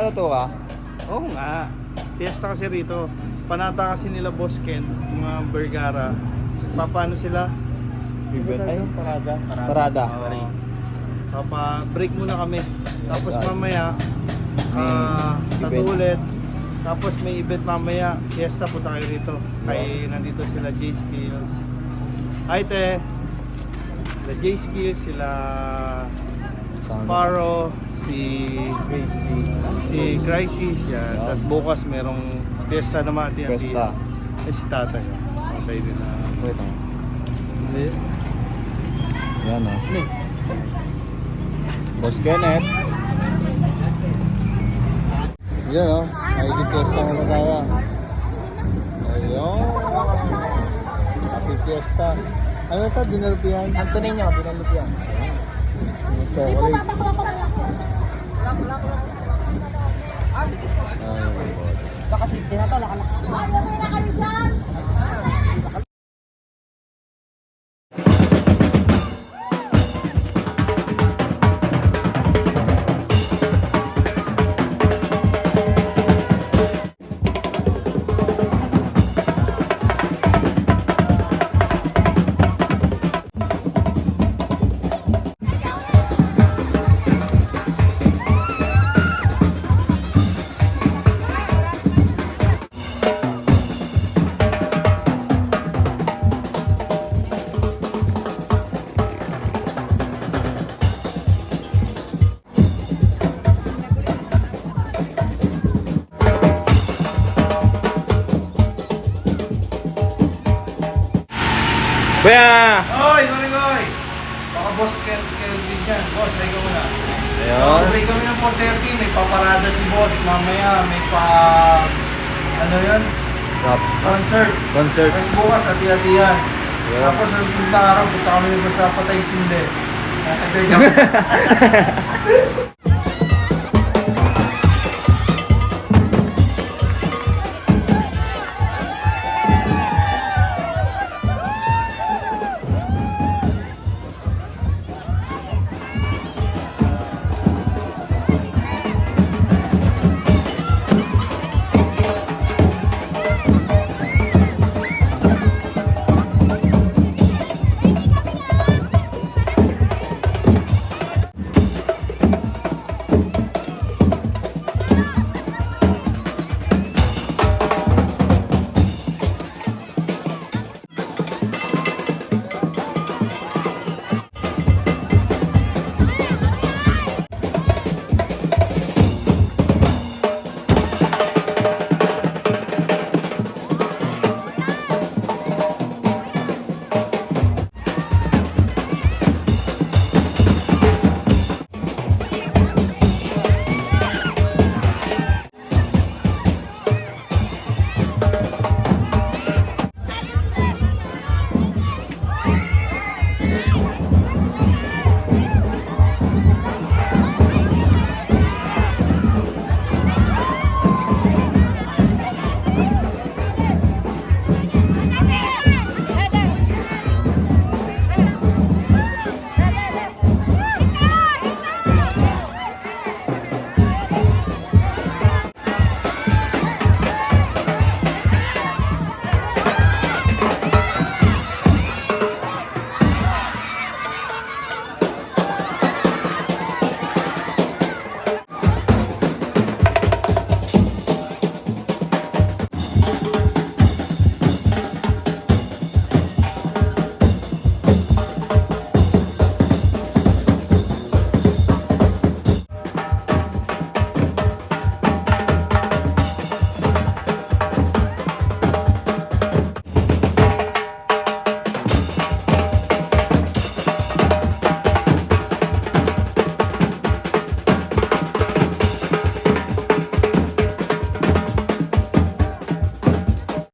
ano to ah? Oo nga. Fiesta kasi rito. Panata kasi nila Boss Ken, mga Vergara. Paano sila? Event. Ay, Parada. parada. Oo. Papa-break muna kami. Tapos Yes, mamaya, tattoo event. ulit. Tapos may event mamaya. Fiesta, punta kayo rito. Kay nandito sila J-Skills. Hi, te. Sila J-Skills, sila Sparrow, si Crisis yan. Yeah. Tapos bukas merong fiesta naman at Fiesta. si tatay. Okay din na. Wait lang. Hindi. Yan ah. Boss Kenneth. Yan oh. Ay, fiesta mo na tayo. Ayun. Happy fiesta. Ano ito? Dinalupihan? Santo Niño, dinalupian. Chocolate. Baka si Pinato, nakalak. Okay na kayo dyan? Kuya! Oy, Marigoy! Baka Boss Kelvin dyan. Boss, lagi ko na. Ayun. Break kami ng 4:30. May paparada si Boss. Mamaya may ano yun? Rap. Concert. Concert. Tapos bukas, hati-hatihan. Yeah. Tapos ang punta araw, punta kami sa Patay Sinde. Natagay kami.